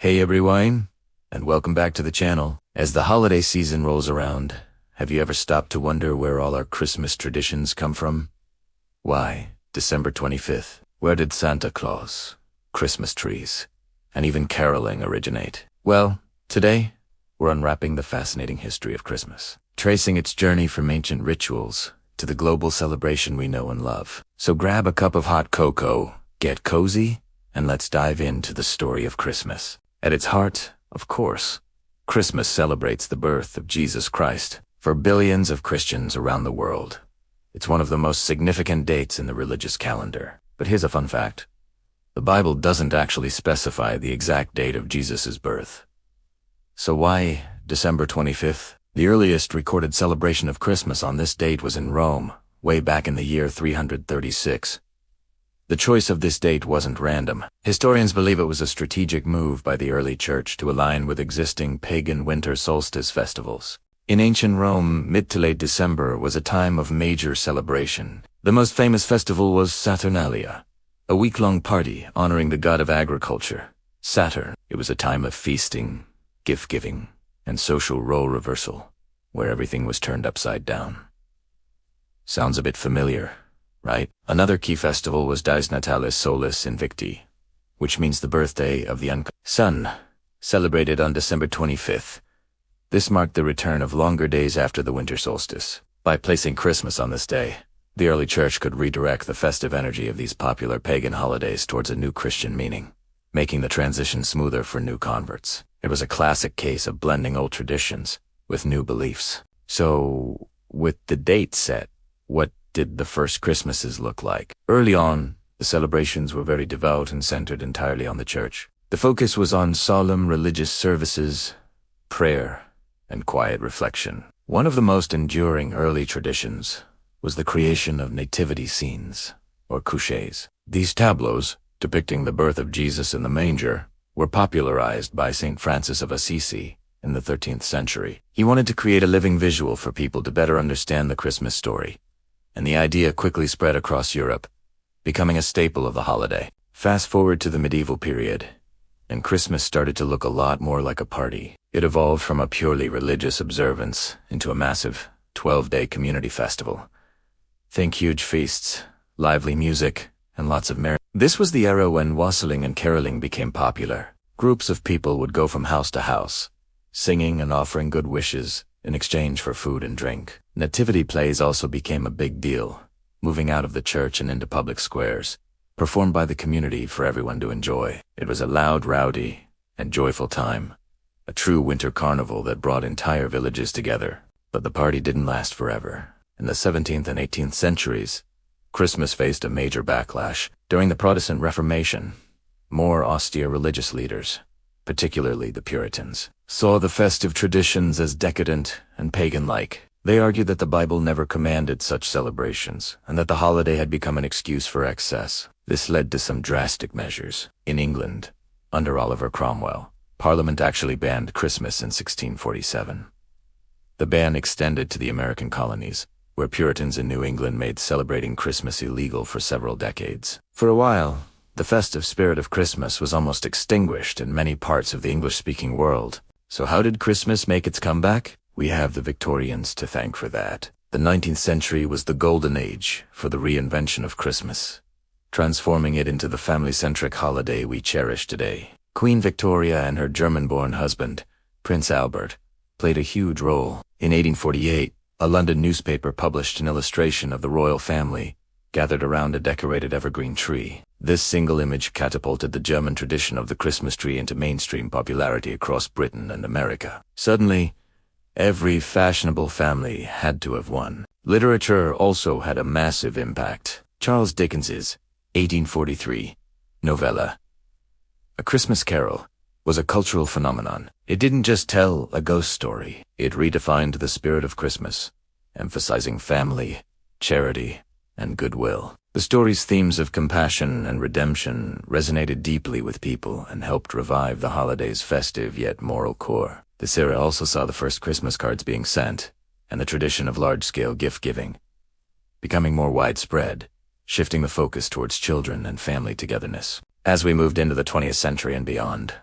Hey everyone, and welcome back to the channel. As the holiday season rolls around, have you ever stopped to wonder where all our Christmas traditions come from? Why, December 25th, where did Santa Claus, Christmas trees, and even caroling originate? Well, today, we're unwrapping the fascinating history of Christmas, tracing its journey from ancient rituals to the global celebration we know and love. So grab a cup of hot cocoa, get cozy, and let's dive into the story of Christmas. At its heart, of course, Christmas celebrates the birth of Jesus Christ. For billions of Christians around the world, it's one of the most significant dates in the religious calendar. But here's a fun fact. The Bible doesn't actually specify the exact date of Jesus' birth. So why December 25th? The earliest recorded celebration of Christmas on this date was in Rome, way back in the year 336. The choice of this date wasn't random. Historians believe it was a strategic move by the early church to align with existing pagan winter solstice festivals. In ancient Rome, mid to late December was a time of major celebration. The most famous festival was Saturnalia, a week-long party honoring the god of agriculture, Saturn. It was a time of feasting, gift-giving, and social role reversal, where everything was turned upside down. Sounds a bit familiar, right? Another key festival was Dies Natalis Solis Invicti, which means the birthday of the sun, celebrated on December 25th. This marked the return of longer days after the winter solstice. By placing Christmas on this day, the early church could redirect the festive energy of these popular pagan holidays towards a new Christian meaning, making the transition smoother for new converts. It was a classic case of blending old traditions with new beliefs. So, with the date set, what did the first Christmases look like? Early on, the celebrations were very devout and centered entirely on the church. The focus was on solemn religious services, prayer, and quiet reflection. One of the most enduring early traditions was the creation of nativity scenes, or couches. These tableaux, depicting the birth of Jesus in the manger, were popularized by Saint Francis of Assisi in the 13th century. He wanted to create a living visual for people to better understand the Christmas story, and the idea quickly spread across Europe, becoming a staple of the holiday. Fast forward to the medieval period, and Christmas started to look a lot more like a party. It evolved from a purely religious observance into a massive 12-day community festival. Think huge feasts, lively music, and lots of merriment. This was the era when wassailing and caroling became popular. Groups of people would go from house to house, singing and offering good wishes in exchange for food and drink. Nativity plays also became a big deal, moving out of the church and into public squares, performed by the community for everyone to enjoy. It was a loud, rowdy, and joyful time, a true winter carnival that brought entire villages together. But the party didn't last forever. In the 17th and 18th centuries, Christmas faced a major backlash. During the Protestant Reformation, more austere religious leaders, particularly the Puritans, saw the festive traditions as decadent and pagan-like. They argued that the Bible never commanded such celebrations, and that the holiday had become an excuse for excess. This led to some drastic measures. In England, under Oliver Cromwell, Parliament actually banned Christmas in 1647. The ban extended to the American colonies, where Puritans in New England made celebrating Christmas illegal for several decades. For a while, the festive spirit of Christmas was almost extinguished in many parts of the English-speaking world. So how did Christmas make its comeback? We have the Victorians to thank for that. The 19th century was the golden age for the reinvention of Christmas, transforming it into the family-centric holiday we cherish today. Queen Victoria and her German-born husband, Prince Albert, played a huge role. In 1848, a London newspaper published an illustration of the royal family gathered around a decorated evergreen tree. This single image catapulted the German tradition of the Christmas tree into mainstream popularity across Britain and America. Suddenly, every fashionable family had to have one. Literature also had a massive impact. Charles Dickens's 1843 novella, A Christmas Carol, was a cultural phenomenon. It didn't just tell a ghost story. It redefined the spirit of Christmas, emphasizing family, charity, and goodwill. The story's themes of compassion and redemption resonated deeply with people and helped revive the holiday's festive yet moral core. This era also saw the first Christmas cards being sent, and the tradition of large-scale gift-giving becoming more widespread, shifting the focus towards children and family togetherness. As we moved into the 20th century and beyond,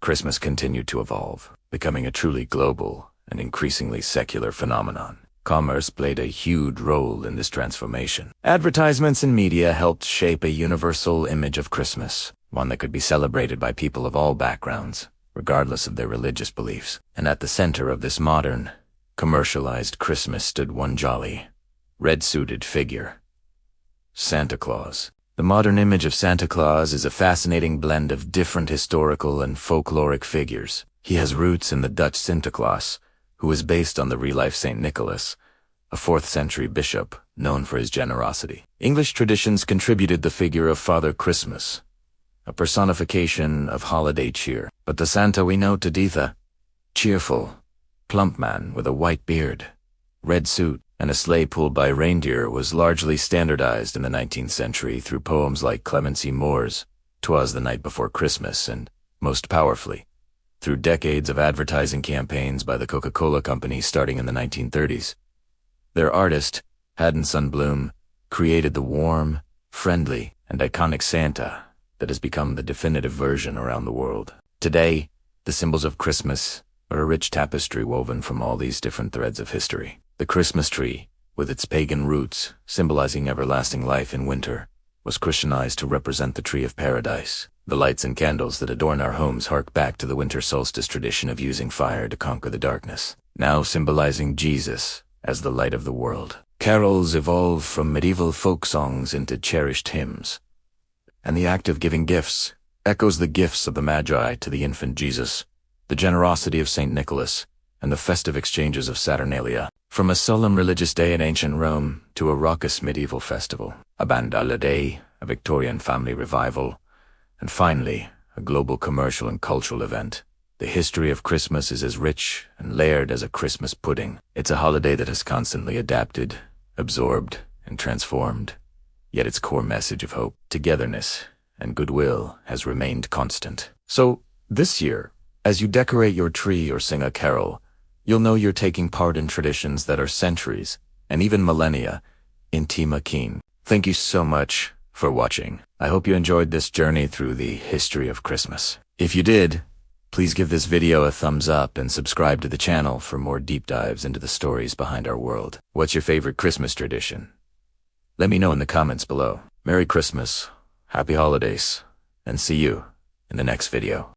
Christmas continued to evolve, becoming a truly global and increasingly secular phenomenon. Commerce played a huge role in this transformation. Advertisements and media helped shape a universal image of Christmas, one that could be celebrated by people of all backgrounds, regardless of their religious beliefs. And at the center of this modern, commercialized Christmas stood one jolly, red-suited figure: Santa Claus. The modern image of Santa Claus is a fascinating blend of different historical and folkloric figures. He has roots in the Dutch Sinterklaas, who is based on the real-life Saint Nicholas, a 4th-century bishop known for his generosity. English traditions contributed the figure of Father Christmas, a personification of holiday cheer. But the Santa we know today, cheerful, plump man with a white beard, red suit, and a sleigh pulled by reindeer, was largely standardized in the 19th century through poems like Clement Moore's "'Twas the Night Before Christmas," and, most powerfully, through decades of advertising campaigns by the Coca-Cola Company starting in the 1930s. Their artist, Haddon Sundblom, created the warm, friendly, and iconic Santa that has become the definitive version around the world. Today, the symbols of Christmas are a rich tapestry woven from all these different threads of history. The Christmas tree, with its pagan roots symbolizing everlasting life in winter, was Christianized to represent the tree of paradise. The lights and candles that adorn our homes hark back to the winter solstice tradition of using fire to conquer the darkness, now symbolizing Jesus as the light of the world. Carols evolved from medieval folk songs into cherished hymns, and the act of giving gifts echoes the gifts of the Magi to the infant Jesus, the generosity of Saint Nicholas, and the festive exchanges of Saturnalia. From a solemn religious day in ancient Rome to a raucous medieval festival, a band à la day, a Victorian family revival, and finally, a global commercial and cultural event, the history of Christmas is as rich and layered as a Christmas pudding. It's a holiday that has constantly adapted, absorbed, and transformed, yet its core message of hope, togetherness, and goodwill has remained constant. So, this year, as you decorate your tree or sing a carol, you'll know you're taking part in traditions that are centuries, and even millennia, in Tima Keen. Thank you so much for watching. I hope you enjoyed this journey through the history of Christmas. If you did, please give this video a thumbs up and subscribe to the channel for more deep dives into the stories behind our world. What's your favorite Christmas tradition? Let me know in the comments below. Merry Christmas, Happy Holidays, and see you in the next video.